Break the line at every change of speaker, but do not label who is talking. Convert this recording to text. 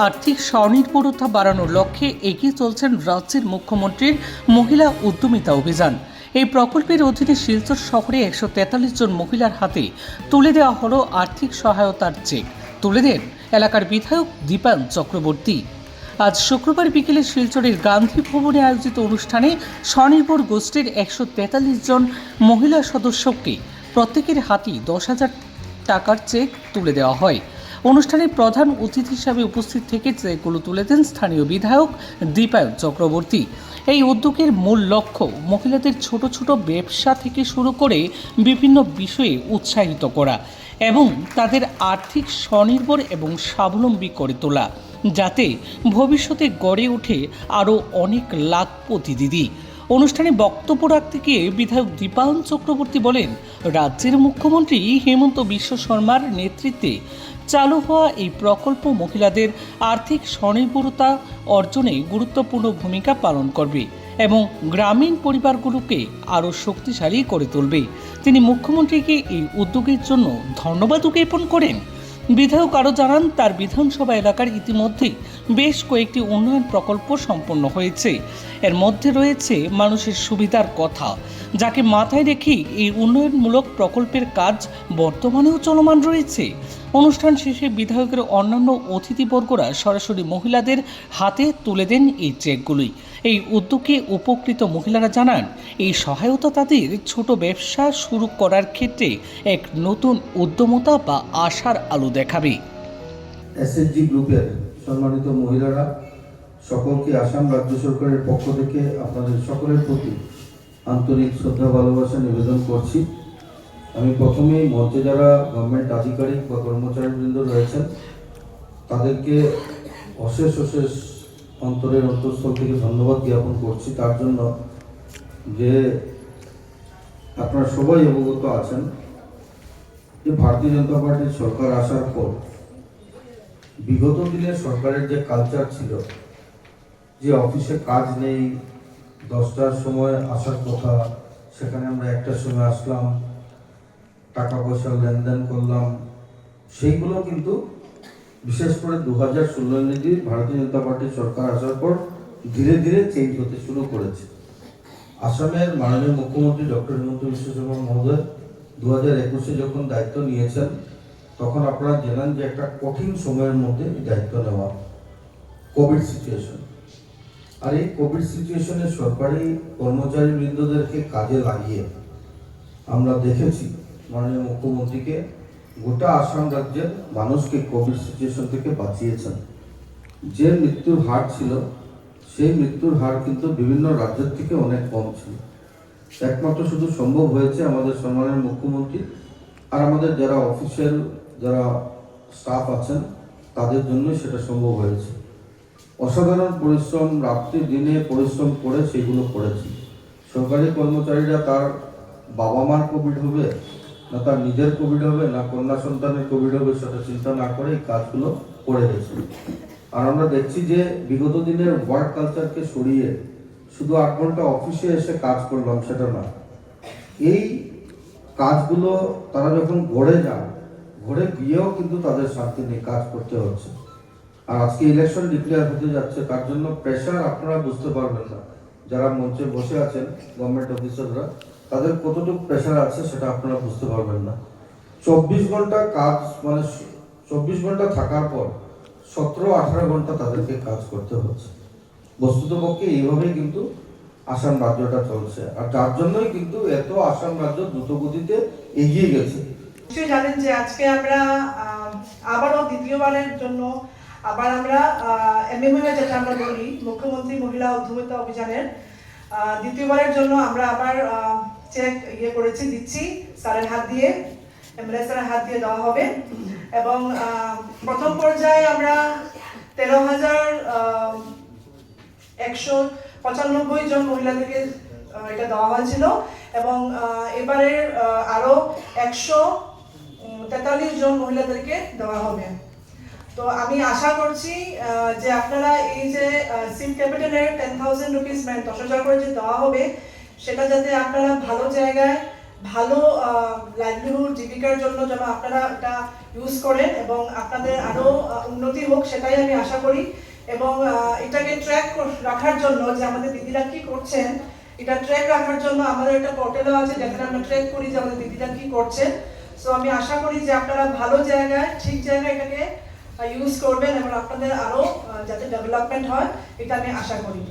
আর্থিক স্বনির্ভরতা বাড়ানোর লক্ষ্যে এগিয়ে চলছেন রাজ্যের মুখ্যমন্ত্রীর মহিলা উদ্যমিতা অভিযান। এই প্রকল্পের অধীনে শিলচর শহরে 143 জন মহিলার হাতে তুলে দেওয়া হলো আর্থিক সহায়তার চেক। তুলে দেন এলাকার বিধায়ক দীপায়ন চক্রবর্তী। আজ শুক্রবার বিকেলে শিলচরের গান্ধী ভবনে আয়োজিত অনুষ্ঠানে স্বনির্ভর গোষ্ঠীর 143 জন মহিলা সদস্যকে প্রত্যেকের হাতেই 10,000 টাকার চেক তুলে দেওয়া হয়। অনুষ্ঠানে প্রধান অতিথি হিসাবে উপস্থিত থেকে চেকগুলো তুলে দেন স্থানীয় বিধায়ক দীপায়ন চক্রবর্তী। এই উদ্যোগের মূল লক্ষ্য মহিলাদের ছোট ছোট ব্যবসা থেকে শুরু করে বিভিন্ন বিষয়ে উৎসাহিত করা এবং তাদের আর্থিক স্বনির্ভর এবং স্বাবলম্বী করে তোলা, যাতে ভবিষ্যতে গড়ে ওঠে আরও অনেক লাখপতি দিদি। অনুষ্ঠানে বক্তব্য রাখতে গিয়ে বিধায়ক দীপায়ন চক্রবর্তী বলেন, রাজ্যের মুখ্যমন্ত্রী হেমন্ত বিশ্ব শর্মার নেতৃত্বে চালু হওয়া এই প্রকল্প মহিলাদের আর্থিক স্বনির্ভরতা অর্জনে গুরুত্বপূর্ণ ভূমিকা পালন করবে এবং গ্রামীণ পরিবারগুলোকে আরও শক্তিশালী করে তুলবে। তিনি মুখ্যমন্ত্রীকে এই উদ্যোগের জন্য ধন্যবাদ জ্ঞাপন করেন। বিধায়ক আরও জানান, তার বিধানসভা এলাকার ইতিমধ্যেই বেশ কয়েকটি উন্নয়ন প্রকল্প সম্পন্ন হয়েছে। এর মধ্যে রয়েছে মানুষের সুবিধার কথা, যাকে মাথায় রেখেই এই উন্নয়নমূলক প্রকল্পের কাজ বর্তমানেও চলমান রয়েছে। অনুষ্ঠান শেষে বিধায়কের অন্যান্য অতিথিবর্গরা সরাসরি মহিলাদের হাতে তুলে দেন এই চেকগুলি। এই উদ্যোগে উপকৃত মহিলারা জানান, এই সহায়তা তাদের ছোট ব্যবসা শুরু করার ক্ষেত্রে এক নতুন উদ্যমতা বা আশার আলো দেখাবে।
এসএসজি গ্রুপের সম্মানিত মহিলারা, সকলকে আসাম রাজ্য সরকারের পক্ষ থেকে আপনাদের সকলের প্রতি আন্তরিক শ্রদ্ধা ভালোবাসা নিবেদন করছি। আমি প্রথমেই মঞ্চে যারা গভর্নমেন্ট আধিকারিক বা কর্মচারীবৃন্দ রয়েছেন তাদেরকে অশেষ অন্তরের অন্তঃস্থল থেকে ধন্যবাদ জ্ঞাপন করছি, তার জন্য যে আপনারা সবাই অবগত আছেন যে ভারতীয় জনতা পার্টির সরকার আসার পর বিগত দিনে সরকারের যে কালচার ছিল, যে অফিসে কাজ নেই, 10টার সময় আসার কথা, সেখানে আমরা 1টার সময় আসলাম, টাকা পয়সা লেনদেন করলাম, সেইগুলো কিন্তু বিশেষ করে 2016 নিয়ে ভারতীয় জনতা পার্টির সরকার আসার পর ধীরে ধীরে চেঞ্জ হতে শুরু করেছে। আসামের মাননীয় মুখ্যমন্ত্রী ডক্টর হেমন্ত বিশ্ব শর্মা মহোদয় 2021-এ যখন দায়িত্ব নিয়েছেন, তখন আপনারা জানেন যে একটা কঠিন সময়ের মধ্যে দায়িত্ব নেওয়া, কোভিড সিচুয়েশন। আর এই কোভিড সিচুয়েশনে সরকারি কর্মচারীবৃন্দদেরকে কাজে লাগিয়ে আমরা দেখেছি মাননীয় মুখ্যমন্ত্রীকে গোটা আসাম রাজ্যের মানুষকে কোভিড সিচুয়েশন থেকে বাঁচিয়েছেন। যে মৃত্যুর হার ছিল, সেই মৃত্যুর হার কিন্তু বিভিন্ন রাজ্যের থেকে অনেক কম ছিল। একমাত্র শুধু সম্ভব হয়েছে আমাদের সম্মানের মুখ্যমন্ত্রী আর আমাদের যারা অফিসিয়াল যারা স্টাফ আছেন তাদের জন্যই সেটা সম্ভব হয়েছে। অসাধারণ পরিশ্রম, রাত্রি দিনে পরিশ্রম করে সেগুলো করেছি। সরকারি কর্মচারীরা তার বাবা মার কোভিড হবে না তার নিজের কোভিড হবে না কন্যা সন্তানের কোভিড হবে সেটা চিন্তা না করে এই কাজগুলো করে গেছে। আর আমরা দেখছি যে বিগত দিনের ওয়ার্ক কালচারকে সরিয়ে শুধু 8 ঘন্টা অফিসে এসে কাজ করলাম সেটা না, এই কাজগুলো তারা যখন ঘরে যান, ঘরে গিয়েও কিন্তু তাদের শান্তি নিয়ে কাজ করতে হচ্ছে। আর আজকে ইলেকশন ডিক্লেয়ার হতে যাচ্ছে, তার জন্য প্রেশার আপনারা বুঝতে পারবেন না। যারা মঞ্চে বসে আছেন গভর্নমেন্ট অফিসাররা, তাদের কতটুকু প্রেশার আছে সেটা আপনারা বুঝতে পারবেন না। 24 ঘন্টা কাজ, মানে 24 ঘন্টা থাকার পর 17-18 ঘন্টা তাদেরকে কাজ করতে হচ্ছে। বস্তুতপক্ষে এইভাবেই কিন্তু আসাম রাজ্যটা চলছে, আর যার জন্যই কিন্তু এত আসাম রাজ্য দ্রুত গতিতে এগিয়ে গেছে।
নিশ্চয়ই জানেন যে আজকে আমরা আবারও দ্বিতীয়বারের জন্য আবার আমরা এমএমএ যেটা আমরা বলি মুখ্যমন্ত্রী মহিলা উদ্যমিতা অভিযানের দ্বিতীয়বারের জন্য আমরা আবার চেক দিচ্ছি স্যারের হাত দিয়ে, এমএলএ স্যারের হাত দিয়ে দেওয়া হবে। এবং প্রথম পর্যায়ে আমরা 13,195 জন মহিলাদেরকে এটা দেওয়া হয়েছিল এবং এবারে আরো 143 জন মহিলাদেরকে দেওয়া হবে। তো আমি আশা করছি যে আপনারা এই যে সিড ক্যাপিটালের 10,000 রুপিস, মানে 10,000 করে যে দেওয়া হবে, সেটা যাতে আপনারা ভালো জায়গায় ভালো লাইভলিহুড জীবিকার জন্য যেন আপনারা এটা ইউজ করেন এবং আপনাদের আরও উন্নতি হোক সেটাই আমি আশা করি। এবং এটাকে ট্র্যাক রাখার জন্য যে আমাদের দিদিরা কি করছেন, এটা ট্র্যাক রাখার জন্য আমাদের একটা পোর্টালও আছে যেখানে আমরা ট্র্যাক করি যে আমাদের দিদিরা কি করছেন। সো আমি আশা করি যে আপনারা ভালো জায়গায় ঠিক জায়গায় এটাকে ইউজ করবেন এবং আপনাদের আরও যাতে ডেভেলপমেন্ট হয় এটা আমি আশা করি।